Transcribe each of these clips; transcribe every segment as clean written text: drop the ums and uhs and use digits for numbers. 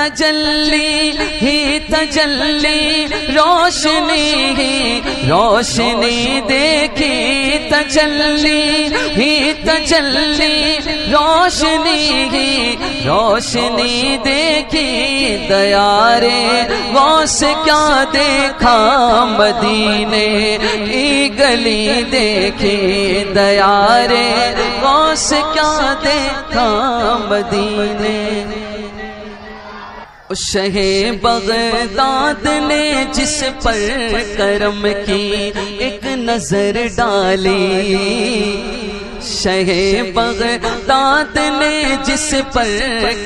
تجلی ہی تجلی روشنی ہی روشنی دیکھی تجلی ہی تجلی روشنی ہی روشنی دیکھی دیارے غوث کیا دیکھا مدینے کی گلی دیکھی دیارے غوث کیا دیکھا مدینے شہ بغداد نے جس پر کرم کی ایک نظر ڈالی شہ بغداد نے جس پر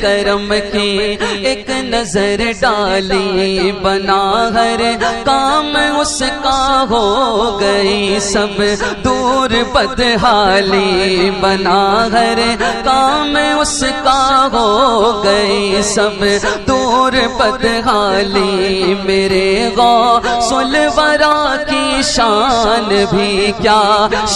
کرم کی ایک نظر ڈالی بنا ہر کام اس کا ہو گئی سب دور بدحالی بنا ہر کام اس کا ہو گئی سب دور بدحالی میرے غوث الورا کی شان بھی کیا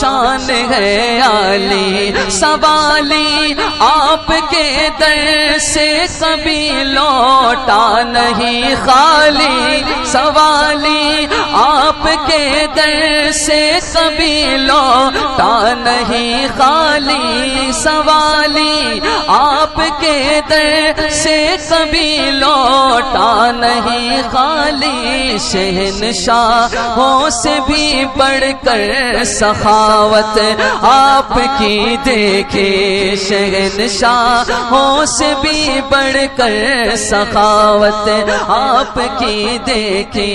شان ہے عالی سوالی آپ کے در سے کبھی لوٹا نہیں خالی سوالی آپ کے در سے کبھی لوٹا نہیں خالی سوالی آپ کے در سے کبھی لوٹا نہیں خالی شہنشاہوں سے بھی بڑھ کر سخاوت آپ کی دیکھے شہنشاہوں سے بھی بڑھ کر سخاوت آپ کی دیکھے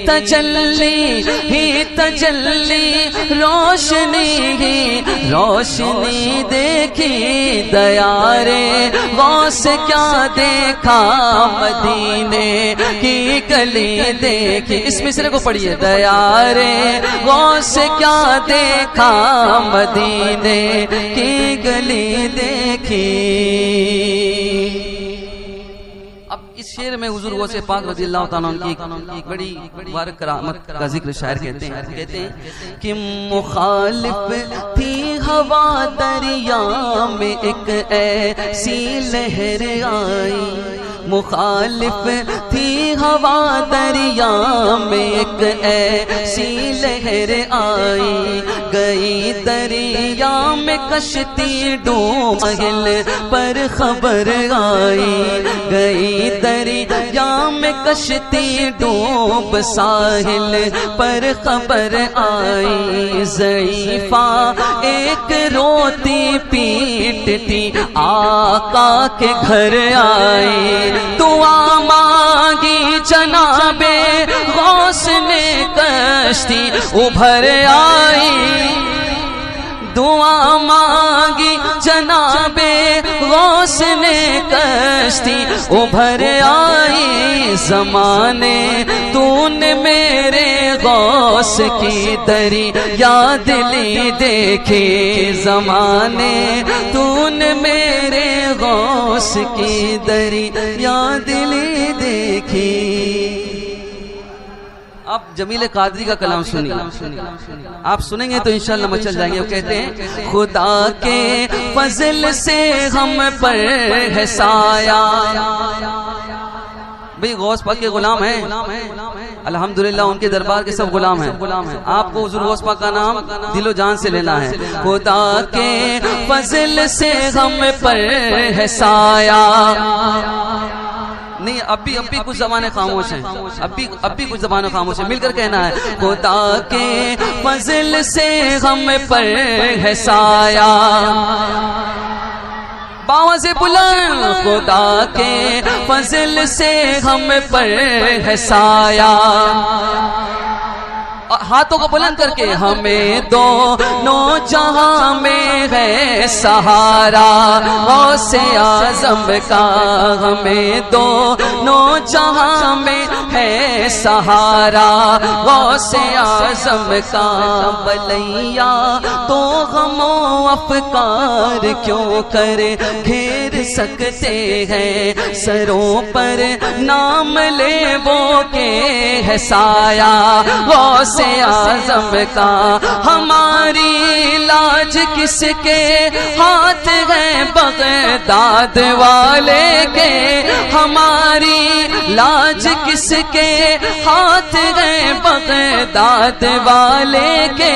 تجلی ہی تجلی روشنی ہی روشنی دیکھی دیارے غوث کیا دیکھا مدینے کی گلی دیکھی اس مصرے کو پڑھیے دیارے غوث کیا دیکھا مدینے کی گلی دیکھی اب اس شعر میں حضور غوث پاک رضی اللہ تعالیٰ عنہ کی ایک بڑی مبارک کرامت کا ذکر شاعر کہتے ہیں کہ مخالف تھی ہوا دریا میں ایک ایسی لہر آئی مخالف تھی ہوا دریا میں ایک ایسی لہر آئی گئی دریا میں کشتی ڈوب ساحل پر خبر آئی گئی دریا میں کشتی ڈوب ساحل پر خبر آئی ضعیفہ ایک روتی پیٹتی آقا کے گھر آئی دعا مانگی جناب غوث نے کشتی ابھر آئی دعا مانگی جناب غوث نے کشتی ابھر آئی زمانے تو نے میرے غوث کی دریا دلی دیکھی زمانے تو نے میرے غوث کی دریا دلی دیکھی آپ جمیل قادری کا کلام سنیے آپ سنیں گے تو انشاءاللہ مچل جائیں گے وہ کہتے ہیں خدا کے فضل سے ہم پر ہے سایہ بھئی غوث پاک کے غلام ہیں الحمدللہ ان کے دربار کے سب غلام ہیں آپ کو حضور غوث پاک کا نام دل و جان سے لینا ہے خدا کے فضل سے ہم پر ہے سایہ نہیں اب بھی کچھ زبانیں خاموش ہیں اب بھی کچھ زبانیں خاموش ہیں مل کر کہنا ہے خدا کے فضل سے ہم پر ہے سایہ باواز بلند خدا کے فضل سے ہم پر ہے سایہ ہاتھوں کو بلند کر کے ہمیں دونوں جہاں میں ہے سہارا غوث اعظم کا ہمیں دونوں جہاں میں ہے سہارا غوث اعظم کا بلیا تو غم و افکار کیوں کرے گھیر سکتے ہیں، سروں پر نام لے وہ کے ہے سایہ غوث اعظم کا۔ ہماری لاج کس کے ہاتھ ہے بغداد والے کے، ہماری لاج کس کے ہاتھ ہے بغداد والے کے،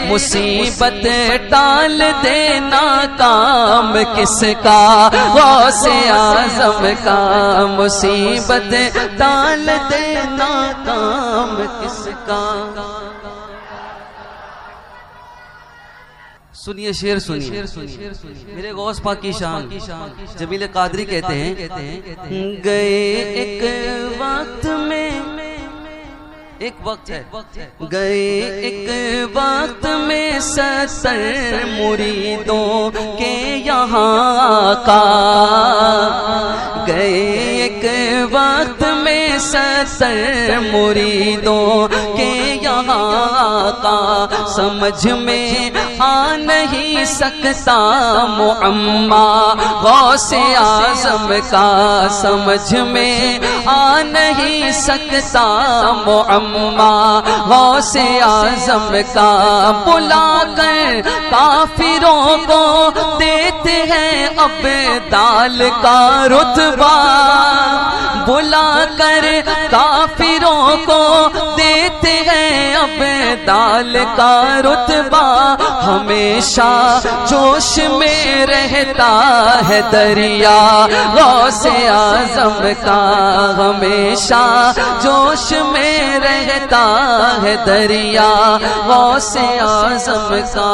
مصیبت ٹال دینا کام کس کا غوث اعظم کا، مصیبت ٹال دینا کام کس کا۔ سنیے شعر سنیے، میرے غوث پاک کی شان جمیل قادری کہتے ہیں، گئے ایک وقت میں، ایک وقت ہے، گئے ایک وقت میں 70 مریدوں کے یہاں کا، گئے ایک وقت میں 70 مریدوں کے یہاں کا، سمجھ میں آ نہیں سکتا معما غوث اعظم کا، سمجھ میں آ نہیں سکتا معما غوث اعظم کا، بلا کر کافروں کو دیتے ہیں ابدال کا رتبہ، بلا کر کافروں کو دیتے ہیں ابدال کا رتبہ، ہمیشہ جوش میں رہتا ہے دریا غوث اعظم کا، ہمیشہ جوش میں رہتا ہے دریا غوث اعظم کا۔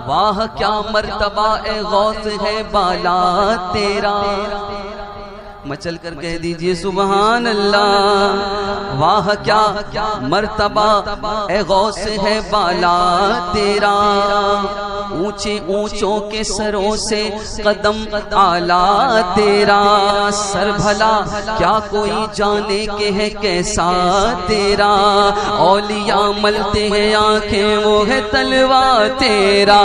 واہ کیا مرتبہ اے غوث ہے بالا تیرا، مچل کر کہہ دیجئے سبحان اللہ، واہ کیا مرتبہ اے غوث ہے بالا تیرا، اونچے اونچوں کے سروں سے قدم اعلیٰ تیرا، سر بھلا کیا کوئی جانے کہ ہے کیسا تیرا، اولیاء ملتے ہیں آنکھیں وہ ہے تلوا تیرا،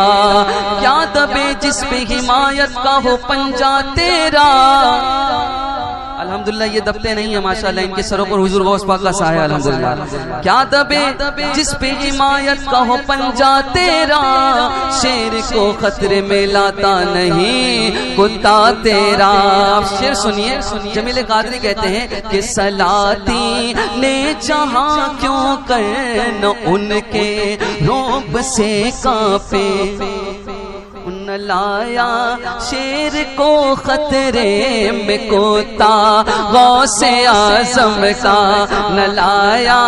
کیا دبے جس پہ حمایت کا ہو پنجہ تیرا۔ الحمدللہ یہ دبتے نہیں ہیں ماشاءاللہ، ان کے سروں پر حضور غوث پاک کا سایہ الحمدللہ، کیا دبے جس پہ حمایت کا ہو پنجہ تیرا، شیر کو خطرے میں لاتا نہیں کتا تیرا۔ شیر سنیے، جمیل قادری کہتے ہیں کہ سلاطی نے جہاں کیوں کر نہ ان کے رعب سے کانپے، نہ لایا شیر کو خطرے میں کوتا غوث اعظم کا، نہ لایا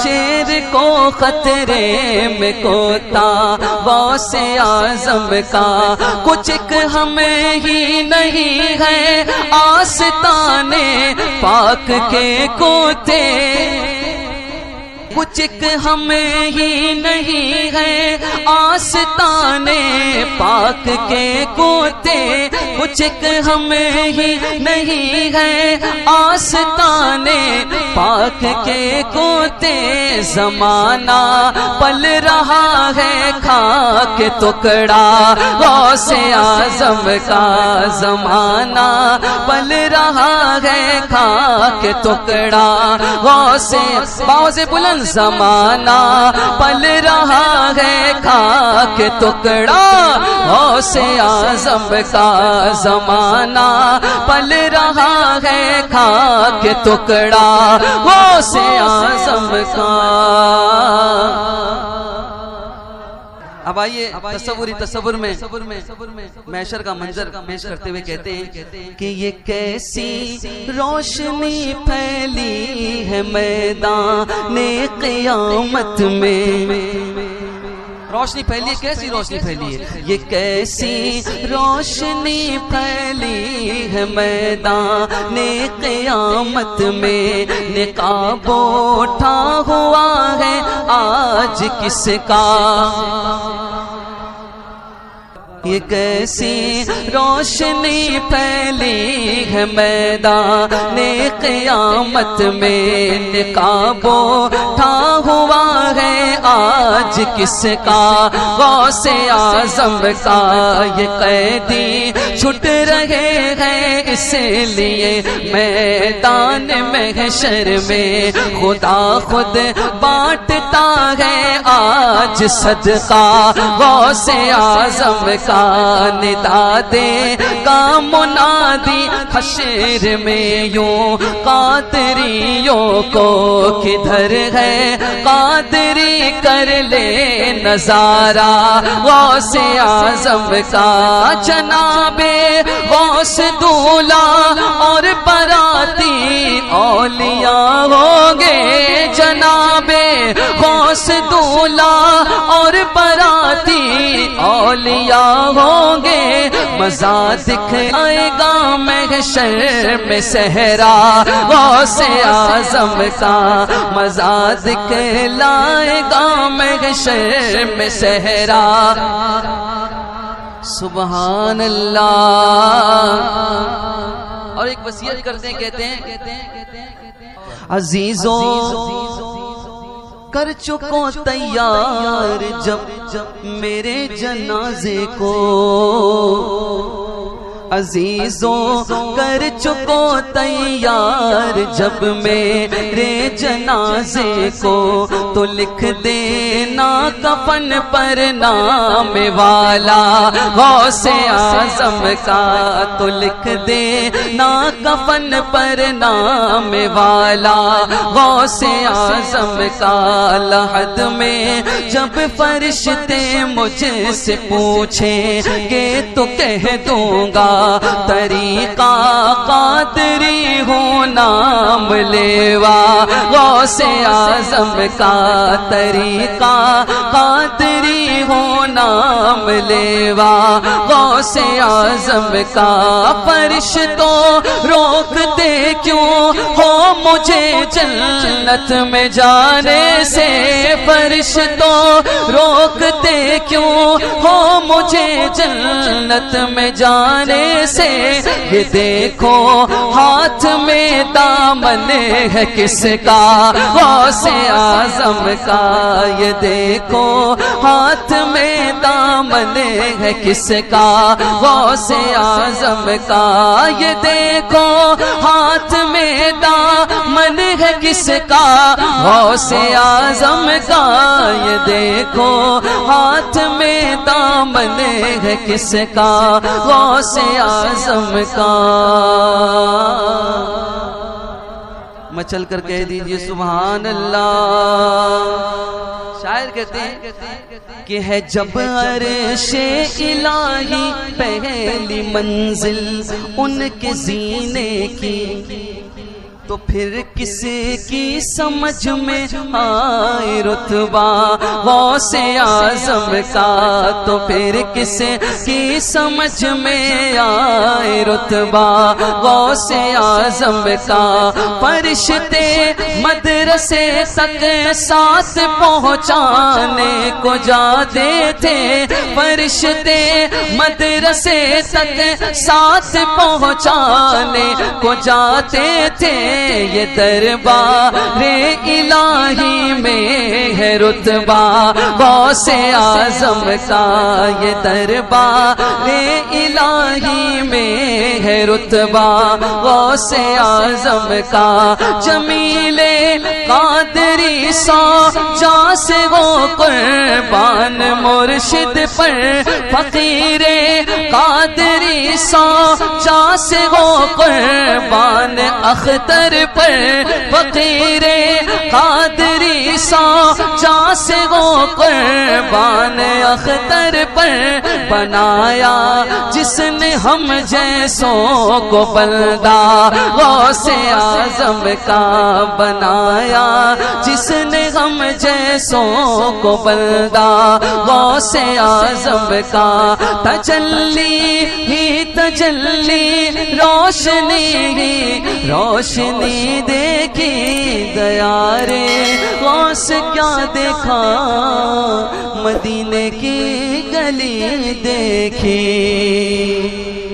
شیر کو خطرے میں کوتا غوث اعظم کا، کچھ ایک ہمیں ہی نہیں ہے آستانے پاک کے کوتے، کچھ ایک ہمیں ہی نہیں ہے آستانے پاک کے کوتے، کچھ ایک ہمیں ہی نہیں ہے آستانے پاک کے کوتے، زمانہ پل رہا ہے کھا کے ٹکڑا غوث اعظم کا، زمانہ پل رہا ہے کھا کے ٹکڑا غوث، باوز بلند زمانہ پل رہا ہے کھا کے ٹکڑا غوث اعظم کا، زمانہ پل رہا ہے کھا کے ٹکڑا غوث اعظم کا۔ اب آئیے تصور میں محشر کا منظر پیش کرتے ہوئے کہتے ہیں کہ یہ کیسی روشنی پھیلی ہے میدان قیامت میں، روشنی پھیلی ہے، کیسی روشنی پھیلی ہے، یہ کیسی روشنی پھیلی ہے میدان قیامت میں، نقاب اٹھا ہوا ہے آج کس کا، یہ کیسی روشنی پھیلی ہے میدان قیامت میں، نقاب اٹھا ہوا ہے آج کس کا غوث اعظم کا یہ قیدی چھٹ رہے ہیں اس لیے میدان محشر میں خدا خود بانٹتا ہے آج صدقہ غوث اعظم کا ندا دے گا منادی حشر میں یوں قادریوں کو کدھر ہے قادری کر لے نظارہ غوث اعظم کا جناب غوث دولا اور براتی اولیاء ہوں گے جناب غوث دولا اور براتی اولیاء ہوں گے مزہ دکھائے گا محشر میں صحرا غوث اعظم کا مزہ دکھلائے گا محشر میں صحرا سبحان اللہ۔ اور ایک وصیت کرتے ہیں کہتے ہیں عزیزوں کر چکو تیار جب میرے جنازے کو عزیزوں کر چکو تیار جب میرے جنازے کو تو لکھ دینا کفن پر نام والا غوث اعظم کا تو لکھ دینا کفن پر نام والا غوث اعظم کا لحد میں جب فرشتے مجھ سے پوچھیں گے تو کہہ دوں گا طریقہ قادری ہوں نام لیوا غوث اعظم کا طریقہ قادری ہوں نام لیوا غوث اعظم کا فرشتوں روکتے کیوں ہو مجھے جنت میں جانے سے فرشتوں روکتے کیوں ہو مجھے جنت میں جانے سے یہ دیکھو ہاتھ میں دامن ہے کس کا غوث اعظم کا یہ دیکھو ہاتھ میں دامن ہے کس کا غوث اعظم کا یہ دیکھو ہاتھ میں دامن ہے کس کا غوث اعظم کا یہ دیکھو ہاتھ میں دامن ہے کس کا غوث اعظم کا میں چل کر کہہ دیجئے سبحان اللہ۔ شاعر کہتے ہیں کہ ہے جب عرش الہی پہلی منزل ان کے زینے کی تو پھر کس کی سمجھ میں آئے رتبہ غوث اعظم کا تو پھر کس کی سمجھ میں آئے رتبہ غوث اعظم کا فرشتے مدرسے تک ساتھ پہنچانے کو جاتے تھے فرشتے مدرسے تک ساتھ پہنچانے کو جاتے تھے یہ دربار الہی میں ہے رتبہ غوث اعظم کا یہ دربار الہی میں ہے رتبہ غوث اعظم کا جمیل قادری سو جا سے وہ قربان مرشد پر فقیر قادری سو جا سے وہ قربان اختر پر فقیر قادری سو جا سے وہ قربان اختر پر بنایا جس نے ہم جیسوں کو بندہ غوث اعظم کا بنایا جس نے ہم جیسوں کو بندہ غوث اعظم کا تجلی ہی تجلی روشنی ہی روشنی دیکھی دیارے غوث کیا دیکھا مدینے کی گلی دیکھی